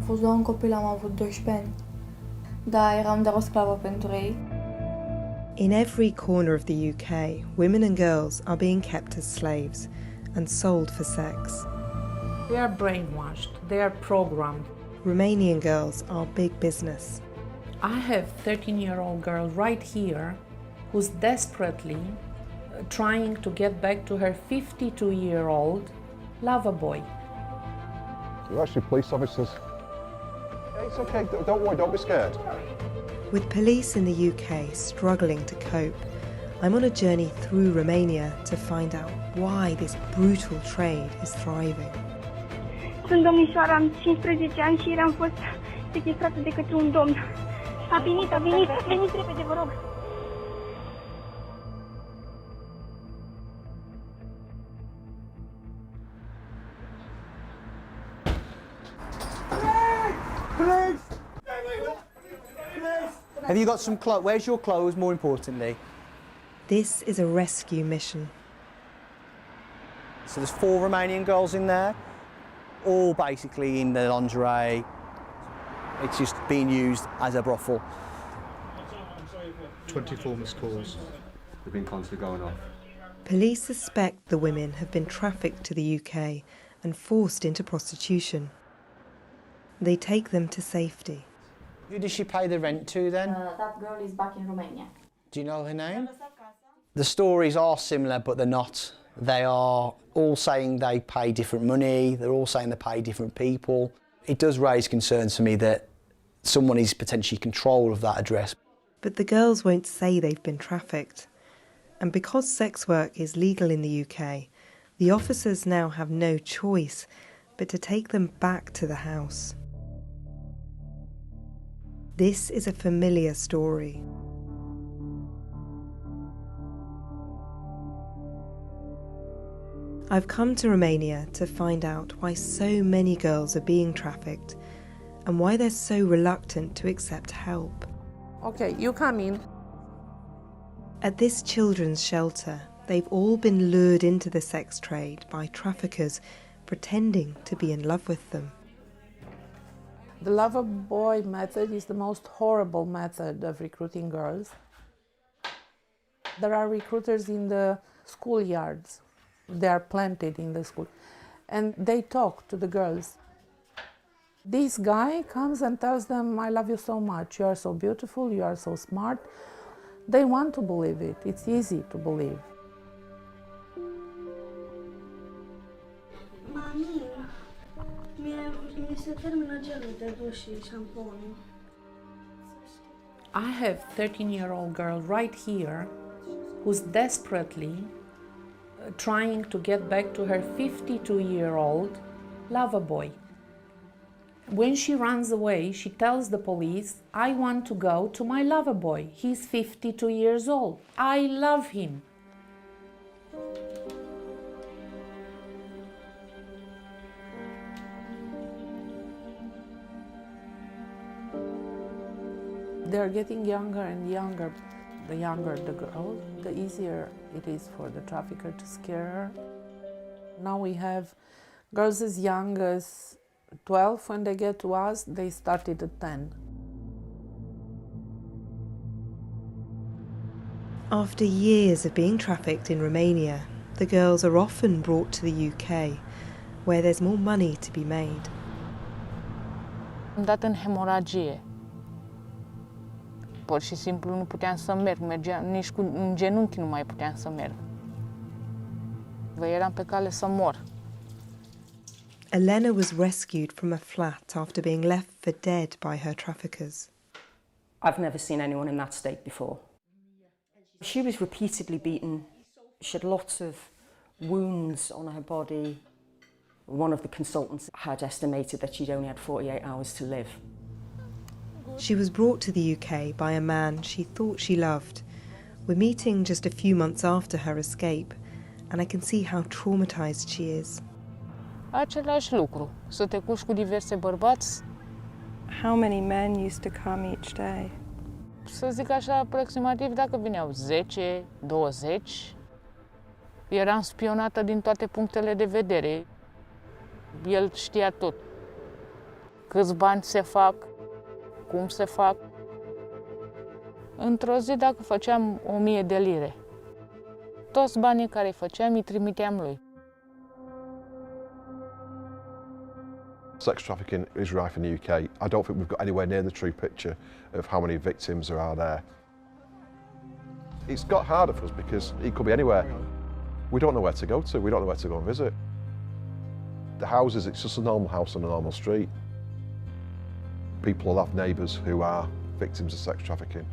Am fost doar un copil, am avut 12 ani. Da, eram doar o sclavă pentru ei. In every corner of the UK, women and girls are being kept as slaves and sold for sex. They are brainwashed, they are programmed. Romanian girls are big business. I have a 13-year-old girl right here who's desperately trying to get back to her 52-year-old lover boy. You're actually police officers. It's okay, don't worry, don't be scared. With police in the UK struggling to cope, I'm on a journey through Romania to find out why this brutal trade is thriving. Sunt domnișoara, am 15 ani și am fost sechestrată de către un domn. Veniți repede, vă rog. Have you got some clothes? Where's your clothes, more importantly? This is a rescue mission. So there's 4 Romanian girls in there, all basically in the lingerie. It's just being used as a brothel. 24 missed calls. They've been constantly going off. Police suspect the women have been trafficked to the UK and forced into prostitution. They take them to safety. Who does she pay the rent to then? That girl is back in Romania. Do you know her name? The stories are similar, but they're not. They are all saying they pay different money, they're all saying they pay different people. It does raise concerns for me that someone is potentially in control of that address. But the girls won't say they've been trafficked. And because sex work is legal in the UK, the officers now have no choice but to take them back to the house. This is a familiar story. I've come to Romania to find out why so many girls are being trafficked and why they're so reluctant to accept help. Okay, you come in. At this children's shelter, they've all been lured into the sex trade by traffickers pretending to be in love with them. The lover boy method is the most horrible method of recruiting girls. There are recruiters in the schoolyards. They are planted in the school and they talk to the girls. This guy comes and tells them, I love you so much, you are so beautiful, you are so smart. They want to believe it, it's easy to believe. Mami, mi se termină gelul de duș și șamponul. I have a 13-year-old girl right here who's desperately trying to get back to her 52-year-old lover boy. When she runs away, she tells the police, I want to go to my lover boy. He's 52 years old. I love him. They're getting younger and younger. The younger the girl, the easier it is for the trafficker to scare her. Now we have girls as young as 12. When they get to us, they started at 10. After years of being trafficked in Romania, the girls are often brought to the UK, where there's more money to be made. Am dat în hemoragie. Pur și simplu nu puteam să merg, nici cu în genunchi nu mai puteam să merg. Eram pe cale să mor. Elena was rescued from a flat after being left for dead by her traffickers. I've never seen anyone in that state before. She was repeatedly beaten. She had lots of wounds on her body. One of the consultants had estimated that she'd only had 48 hours to live. She was brought to the UK by a man she thought she loved. We're meeting just a few months after her escape, and I can see how traumatised she is. Același lucru, să te culci cu diverse bărbați. How many men used to come each day? Să zic așa, aproximativ, dacă vineau 10, 20, eram spionată din toate punctele de vedere. El știa tot. câți bani se fac, cum se fac. Într-o zi, dacă făceam 1000 de lire, toți banii care îi făceam, îi trimiteam lui. Sex trafficking is rife in the UK. I don't think we've got anywhere near the true picture of how many victims there are there. It's got harder for us because it could be anywhere. We don't know where to go to. We don't know where to go and visit. The houses, it's just a normal house on a normal street. People will have neighbours who are victims of sex trafficking.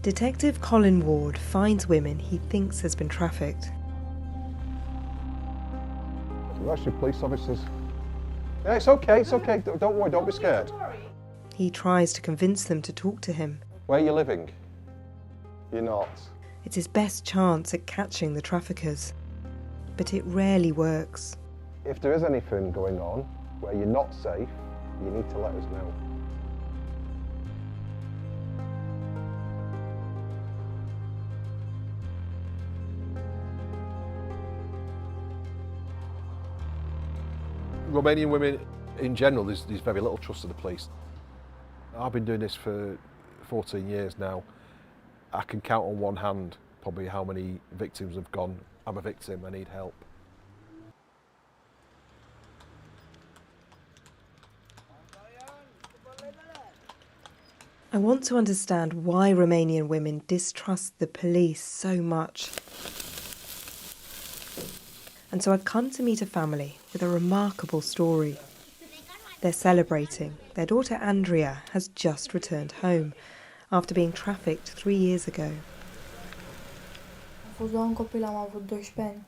Detective Colin Ward finds women he thinks has been trafficked. We're actually police officers. Yeah, it's okay, it's okay. Don't worry, don't be scared. He tries to convince them to talk to him. Where are you living? You're not. It's his best chance at catching the traffickers. But it rarely works. If there is anything going on where you're not safe, you need to let us know. Romanian women in general, there's very little trust in the police. I've been doing this for 14 years now. I can count on one hand probably how many victims have gone, I'm a victim, I need help. I want to understand why Romanian women distrust the police so much. And so I've come to meet a family with a remarkable story. They're celebrating. Their daughter Andrea has just returned home after being trafficked 3 years ago. Am fost doar un copil, am avut 12 ani.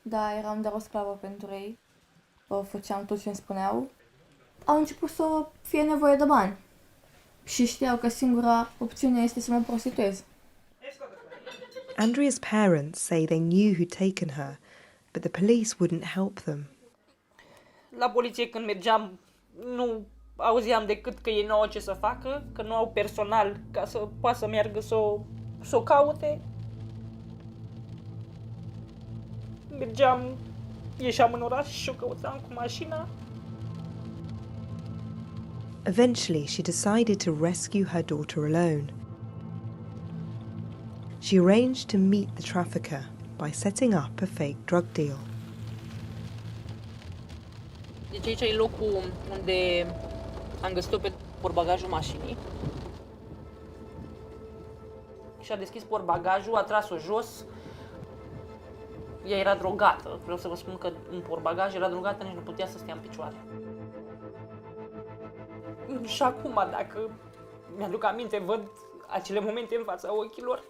Da, eram doar o sclavă pentru ei. Făceam tot ce îmi spuneau. Au început să fie nevoie de bani. Și știau că singura opțiune este să mă prostituez. Andrea's parents say they knew who'd taken her, but the police wouldn't help them. La poliție când mergeam, nu auzeam decât că ei nu au ce să facă, că nu au personal ca să poată să meargă să o caute. Mergeam, ieșeam în oraș și o căutam cu mașina. Eventually, she decided to rescue her daughter alone. She arranged to meet the trafficker by setting up a fake drug deal. Deci aici e locul unde am găsit-o pe portbagajul mașinii. Și a deschis portbagajul, a tras-o jos. Ea era drogată. Vreau să vă spun că în portbagaj era drogată, nici nu putea să stea în picioare. Și acum, dacă mi-aduc aminte, văd acele momente în fața ochilor.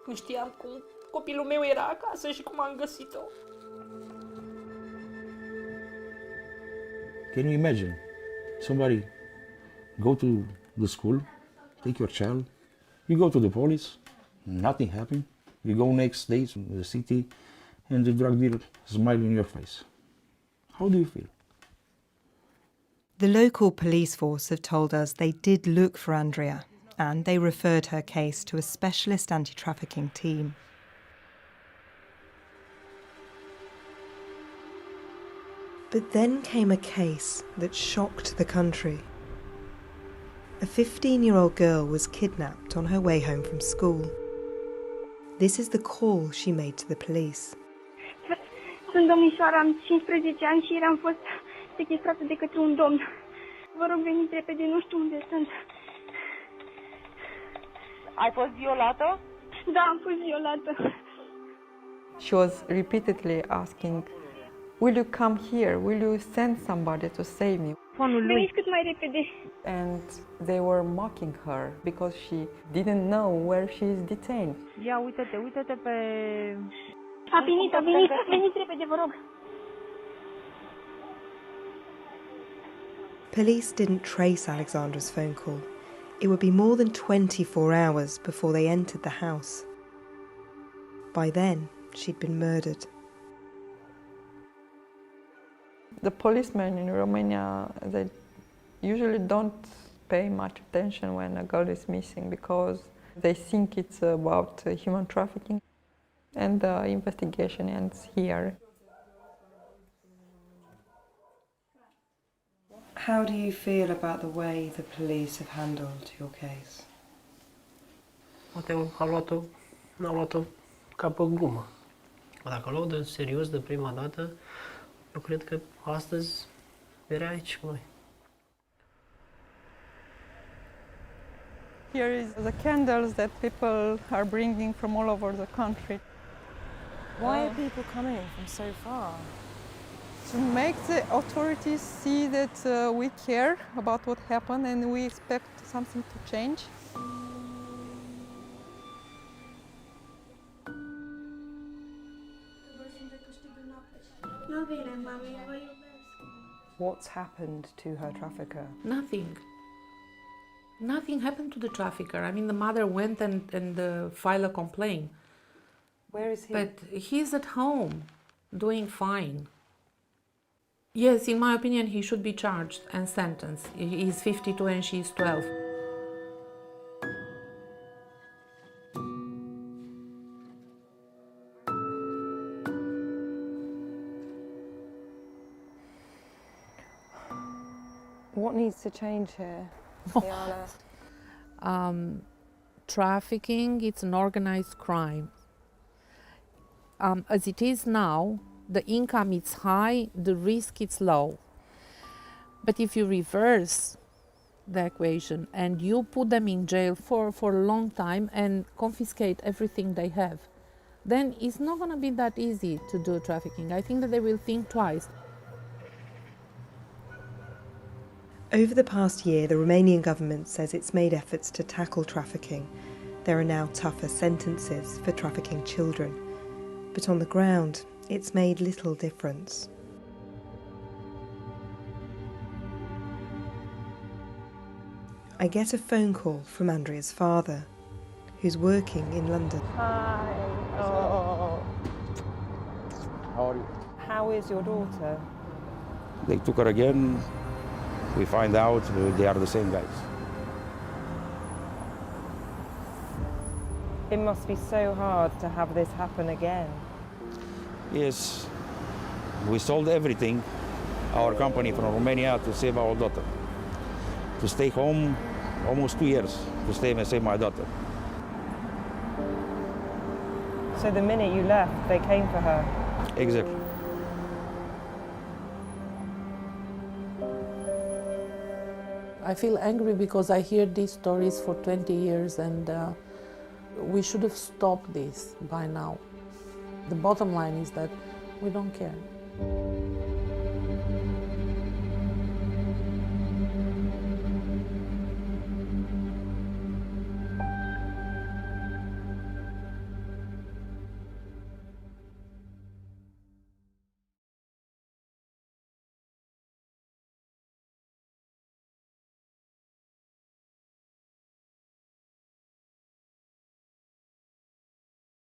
Când știam cum copilul meu era acasă și cum am găsit-o. Can you imagine somebody go to the school, take your child, you go to the police, nothing happened. You go next day to the city and the drug dealer smile in your face. How do you feel? The local police force have told us they did look for Andrea and they referred her case to a specialist anti-trafficking team. But then came a case that shocked the country. A 15-year-old girl was kidnapped on her way home from school. This is the call she made to the police. Sunt domnișoara, am 15 ani și ieri am fost sechestrată de către un domn. Vă rog, veniți repede, nu știu unde sunt. Ai fost violată? Da, am fost violată. She was repeatedly asking, will you come here? Will you send somebody to save me? Veniți cât mai repede. And they were mocking her because she didn't know where she is detained. Ia, uite-te pe... A venit, veniți repede, vă rog. Police didn't trace Alexandra's phone call. It would be more than 24 hours before they entered the house. By then, she'd been murdered. The policemen in Romania, they usually don't pay much attention when a girl is missing because they think it's about human trafficking. and the investigation ends here. How do you feel about the way the police have handled your case? Poate n-au luat-o ca pe glumă. Dacă luau de serios de prima dată, eu cred că astăzi era aici cu noi. Here is the candles that people are bringing from all over the country. Why are people coming from so far? To make the authorities see that we care about what happened and we expect something to change. What's happened to her trafficker? Nothing. Nothing happened to the trafficker. I mean, the mother went and filed a complaint. Where is he? But he's at home, doing fine. Yes, in my opinion, he should be charged and sentenced. He's 52 and she's 12. What needs to change here, Diana? Trafficking, it's an organized crime. As it is now, the income is high, the risk is low. But if you reverse the equation and you put them in jail for a long time and confiscate everything they have, then it's not going to be that easy to do trafficking. I think that they will think twice. Over the past year, the Romanian government says it's made efforts to tackle trafficking. There are now tougher sentences for trafficking children. But on the ground, it's made little difference. I get a phone call from Andrea's father, who's working in London. Hi. Oh. How are you? How is your daughter? They took her again. We find out they are the same guys. It must be so hard to have this happen again. Yes, we sold everything, our company from Romania, to save our daughter. To stay home almost 2 years, to stay and save my daughter. So the minute you left, they came for her? Exactly. I feel angry because I hear these stories for 20 years and we should have stopped this by now. The bottom line is that we don't care.